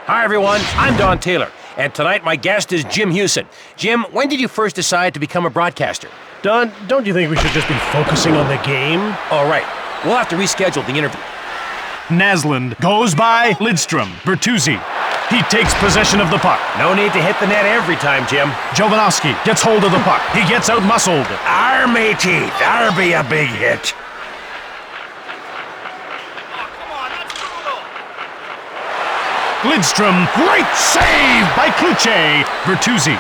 Hi everyone, I'm Don Taylor, and tonight my guest is Jim Hewson. Jim, when did you first decide to become a broadcaster? Don, don't you think we should just be focusing on the game? All right, we'll have to reschedule the interview. Naslund goes by Lidstrom. Bertuzzi. He takes possession of the puck. No need to hit the net every time, Jim. Jovanovski gets hold of the puck. He gets out-muscled. Arr, matey, that'll be a big hit. Lidstrom, great save by Kluche. Bertuzzi.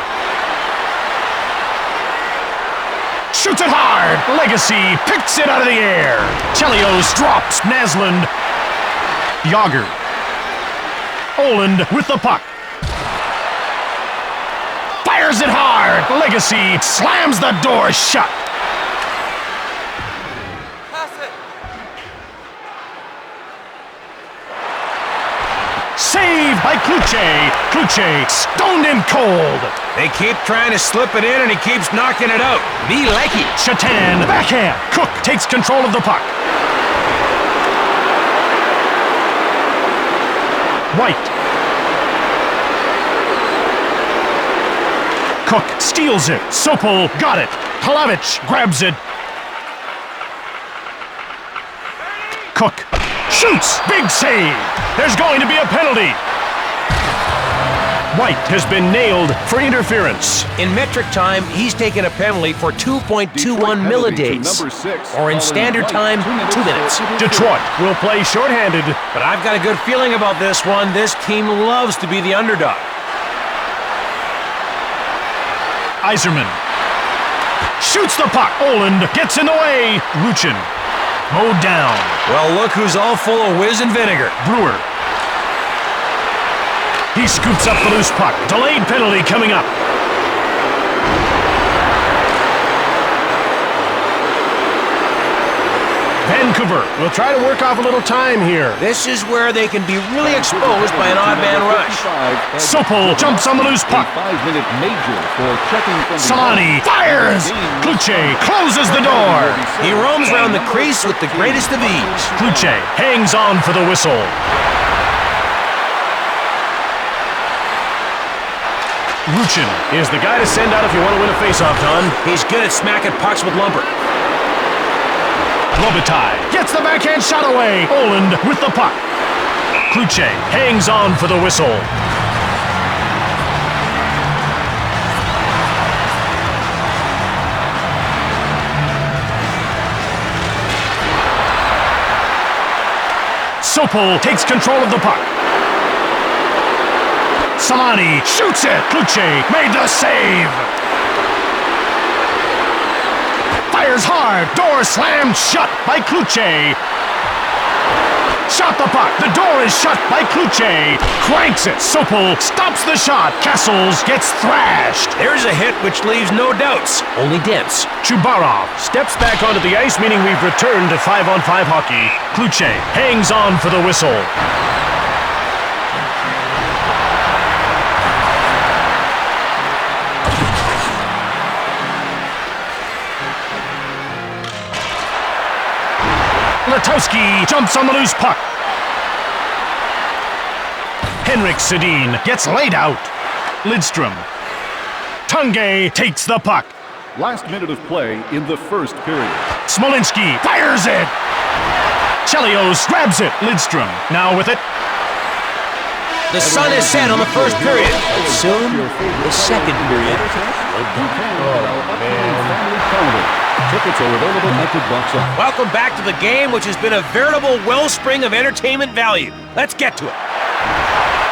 Shoots it hard. Legacy picks it out of the air. Chelios drops Naslund. Yager. Oland with the puck. Fires it hard. Legacy slams the door shut. Saved by Kluche. Kluche stoned in cold. They keep trying to slip it in and he keeps knocking it out. Me like it. Shatan, backhand. Cook takes control of the puck. White. Cook steals it. Sopel got it. Palavich grabs it. Cook shoots. Big save. There's going to be a penalty. White has been nailed for interference. In metric time, he's taken a penalty for 2.21 millidays. Or in standard time, 2 minutes. Detroit will play shorthanded. But I've got a good feeling about this one. This team loves to be the underdog. Yzerman shoots the puck. Oland gets in the way. Ruchin mowed down. Well, look who's all full of whiz and vinegar. Brewer. He scoops up the loose puck. Delayed penalty coming up. Vancouver will try to work off a little time here. This is where they can be really exposed by an odd man rush. Sopel jumps on the loose puck. 5-minute major for checking from Solani fires. Kluche closes the door. He roams around the crease with the greatest of ease. Kluche hangs on for the whistle. Ruchin is the guy to send out if you want to win a faceoff, Don. He's good at smacking pucks with lumber. Robitaille gets the backhand shot away. Oland with the puck. Kluche hangs on for the whistle. Sopel takes control of the puck. Solani shoots it. Kluche made the save. Fires hard. Door slammed shut by Kluche. Shot the puck. The door is shut by Kluche. Cranks it. Sopel stops the shot. Castles gets thrashed. There's a hit which leaves no doubts, only dents. Chubarov steps back onto the ice, meaning we've returned to 5-on-5 hockey. Kluche hangs on for the whistle. Letowski jumps on the loose puck. Henrik Sedin gets laid out. Lidstrom. Tunge takes the puck. last minute of play in the first period. Smolinski fires it. Chelios grabs it. Lidstrom now with it. The sun is set on the first period. Soon, the second period. Tickets are available at the box office. Welcome back to the game, which has been a veritable wellspring of entertainment value. Let's get to it.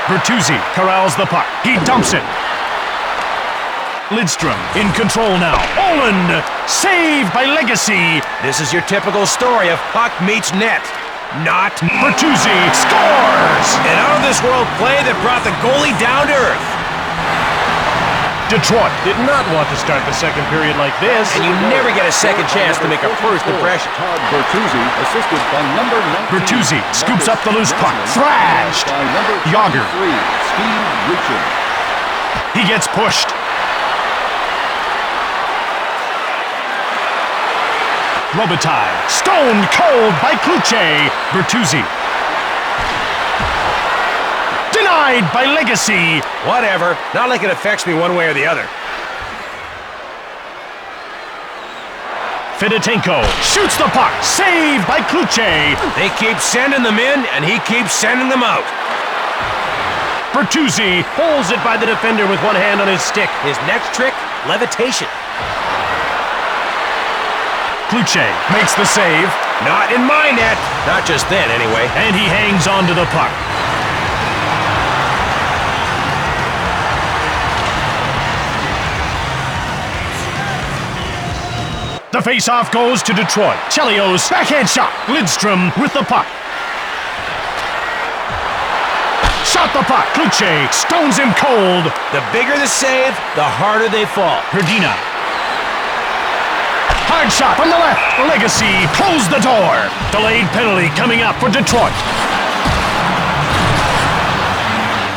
Bertuzzi corrals the puck. He dumps it. Lidstrom in control now. Oland saved by Legacy. This is your typical story of puck meets net. Not. Bertuzzi scores! An out-of-this-world play that brought the goalie down to earth. Detroit Did not want to start the second period like this. And you never get a second chance to make a first impression. Todd Bertuzzi, assisted by number 19. Bertuzzi scoops up the loose puck. Thrashed. By number Yager. 3, Steve Ruchin. He gets pushed. Robitaille stoned cold by Kluche. Bertuzzi. Denied Denied by Legacy. Whatever. Not like it affects me one way or the other. Fedotenko shoots the puck. Saved by Kluche. They keep sending them in, and he keeps sending them out. Bertuzzi Holds it by the defender with one hand on his stick. His next trick, levitation. Kluche makes the save. Not in my net. Not just then, anyway. And he hangs on to the puck. The face-off goes to Detroit. Chelios, backhand shot. Lidstrom with the puck. Shot the puck. Kluche stones him cold. The bigger the save, the harder they fall. Hrdina. Hard shot from the left. Legacy closed the door. Delayed penalty coming up for Detroit.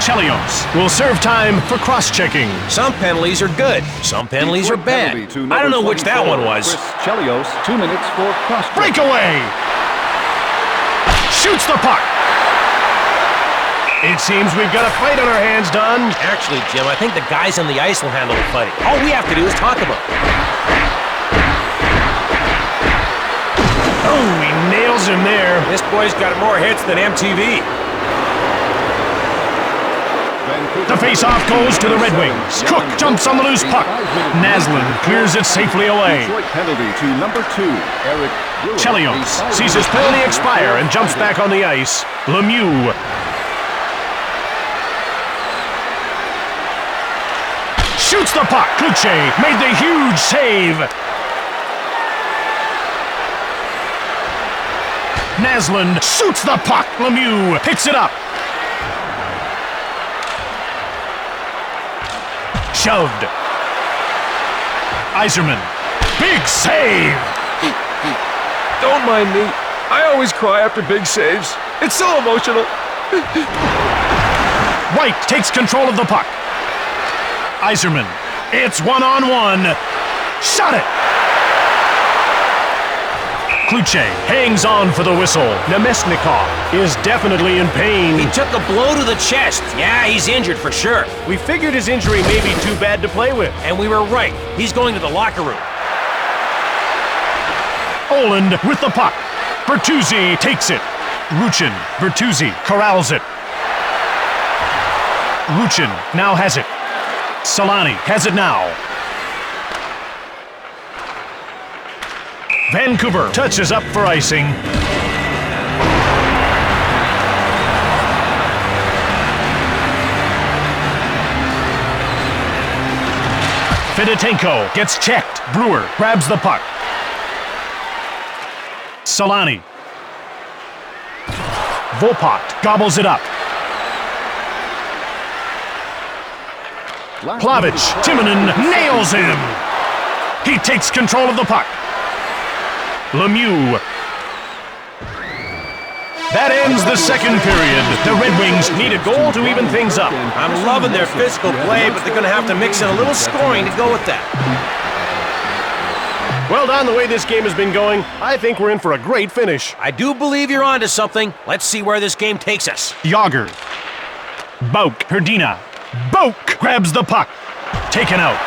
Chelios will serve time for cross-checking. Some penalties are good. Some penalties are bad. I don't know which that one was. Chelios, 2 minutes for cross. Breakaway. Shoots the puck. It seems we've got a fight on our hands, Dunn. Actually, Jim, I think the guys on the ice will handle the fighting. All we have to do is talk about it. Oh, he nails him there. This boy's got more hits than MTV. The face-off goes to the Red Wings. Cook jumps on the loose puck. Naslin clears it safely away. Detroit penalty to number 2, Eric Brewer. Chelios sees his penalty expire and jumps back on the ice. Lemieux. Shoots the puck. Kluche made the huge save. Naslin shoots the puck. Lemieux picks it up. Shoved. Yzerman. Big save. Don't mind me. I always cry after big saves. It's so emotional. White takes control of the puck. Yzerman. It's one-on-one. Shot it. Kluche hangs on for the whistle. Nemesnikov is definitely in pain. He took a blow to the chest. Yeah, he's injured for sure. We figured his injury may be too bad to play with. And we were right. He's going to the locker room. Oland with the puck. Bertuzzi takes it. Ruchin. Bertuzzi corrals it. Ruchin now has it. Solani has it now. Vancouver touches up for icing. Fedotenko gets checked. Brewer grabs the puck. Solani. Vopat gobbles it up. Plavic. Timonen nails him. He takes control of the puck. Lemieux. That ends the second period. The Red Wings need a goal to even things up. I'm loving their physical play, but they're going to have to mix in a little scoring to go with that. Well, Don, the way this game has been going, I think we're in for a great finish. I do believe you're onto something. Let's see where this game takes us. Yager. Bauk. Hrdina. Bauk grabs the puck. Taken out.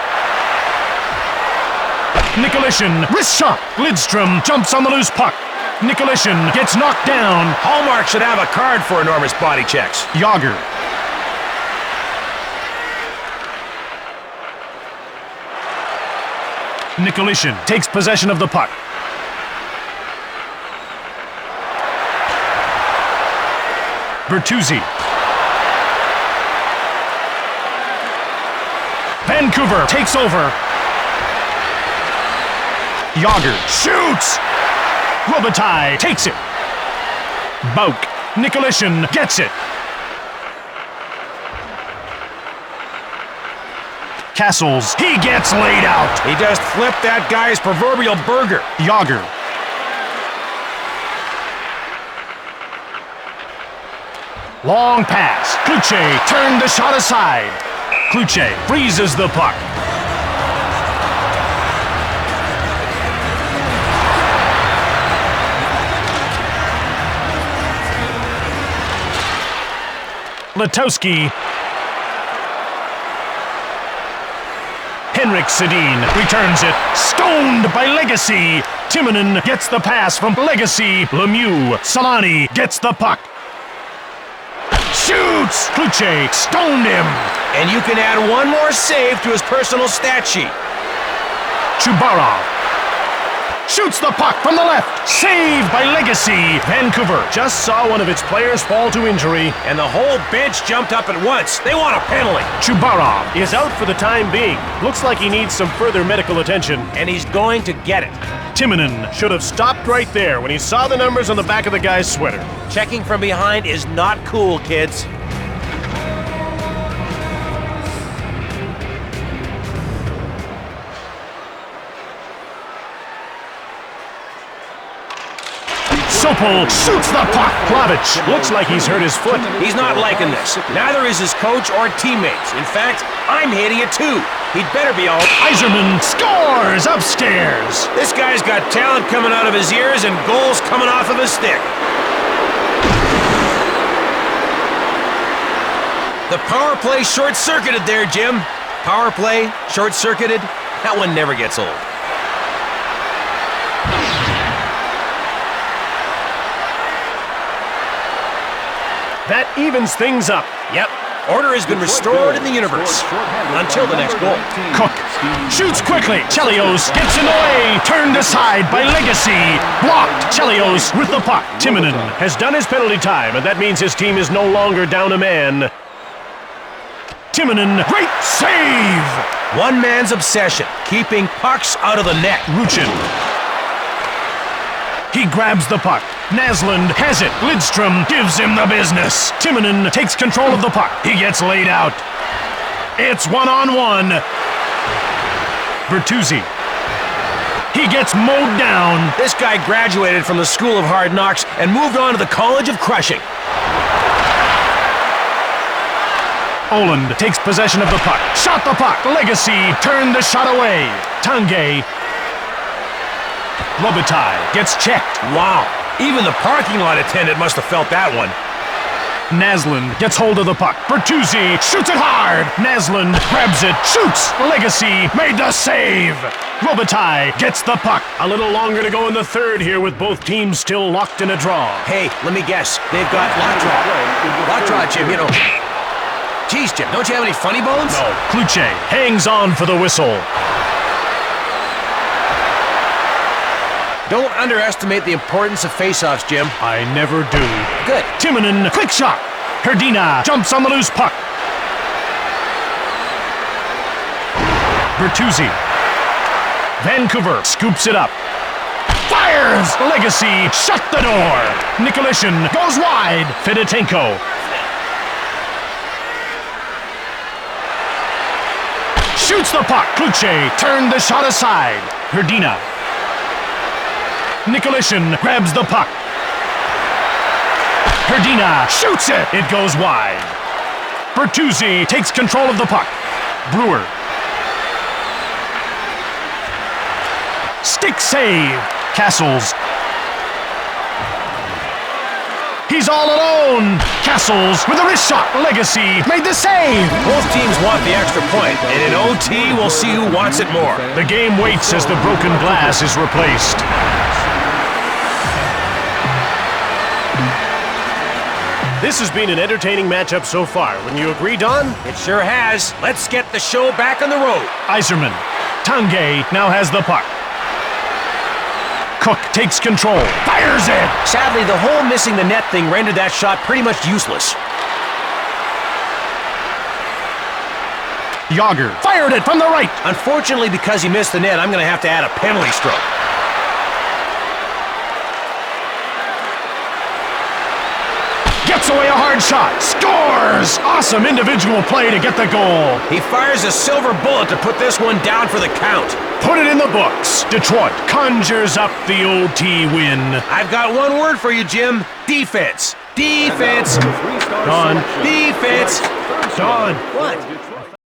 Nikolishin. Wrist shot. Lidstrom jumps on the loose puck. Nikolishin gets knocked down. Hallmark should have a card for enormous body checks. Yager. Nikolishin takes possession of the puck. Bertuzzi. Vancouver takes over. Yager shoots. Robitaille takes it. Bauk. Nikolishin gets it. Castles. He gets laid out. He just flipped that guy's proverbial burger. Yager. Long pass. Kluche turned the shot aside. Kluche freezes the puck. Letowski. Henrik Sedin returns it. Stoned by Legacy. Timonen gets the pass from Legacy. Lemieux. Solani gets the puck. Shoots! Kluche stoned him. And you can add one more save to his personal stat sheet. Chubarov shoots the puck from the left. Saved by Legacy. Vancouver just saw one of its players fall to injury. And the whole bench jumped up at once. They want a penalty. Chubarov Is out for the time being. Looks like he needs some further medical attention. And he's going to get it. Timonen should have stopped right there when he saw the numbers on the back of the guy's sweater. Checking from behind is not cool, kids. Sopel shoots the puck. Plavich Looks like he's hurt his foot. He's not liking this. Neither is his coach or teammates. In fact, I'm hating it too. He'd better be all... Yzerman scores upstairs. This guy's got talent coming out of his ears and goals coming off of his stick. The power play short-circuited there, Jim. Power play, short-circuited. That one never gets old. That evens things up. Yep. Order has been restored in the universe. Until the next goal. Cook shoots quickly. Chelios gets in the way. Turned aside by Legacy. Blocked. Chelios with the puck. Timonen Has done his penalty time, and that means his team is no longer down a man. Timonen, great save. One man's obsession, keeping pucks out of the net. Ruchin. He grabs the puck. Naslund has it. Lidstrom gives him the business. Timonen takes control of the puck. He gets laid out. It's one-on-one. Bertuzzi. He gets mowed down. This guy graduated from the School of Hard Knocks and moved on to the College of Crushing. Oland takes possession of the puck. Shot the puck. Legacy turned the shot away. Tanguay. Robitaille gets checked. Wow. Even the parking lot attendant must have felt that one. Naslund gets hold of the puck. Bertuzzi shoots it hard. Naslund grabs it, shoots. Legacy made the save. Robitaille gets the puck. A little longer to go in the third here with both teams still locked in a draw. Hey, let me guess. They've got lockjaw. Lockjaw, Jim, you know. Geez, Jim, don't you have any funny bones? No. Kluche hangs on for the whistle. Don't underestimate the importance of face-offs, Jim. I never do. Good. Timonen, quick shot. Herdina jumps on the loose puck. Bertuzzi. Vancouver scoops it up. Fires! Legacy shut the door. Nikolishin goes wide. Fedotenko. Shoots the puck. Kluche turned the shot aside. Herdina. Nikolishin grabs the puck. Herdina shoots it. It goes wide. Bertuzzi takes control of the puck. Brewer. Stick save. Castles. He's all alone. Castles with a wrist shot. Legacy made the save. Both teams want the extra point, and in OT, we'll see who wants it more. The game waits as the broken glass is replaced. This has been an entertaining matchup so far. Wouldn't you agree, Don? It sure has. Let's get the show back on the road. Yzerman. Tanguay now has the puck. Cook takes control. Fires it. Sadly, the whole missing the net thing rendered that shot pretty much useless. Yager fired it from the right. Unfortunately, because he missed the net, I'm going to have to add a penalty stroke. Gets away a hard shot. Scores! Awesome individual play to get the goal. He fires a silver bullet to put this one down for the count. Put it in the books. Detroit conjures up the OT win. I've got one word for you, Jim. Defense. Defense. Don. Defense. Don. What?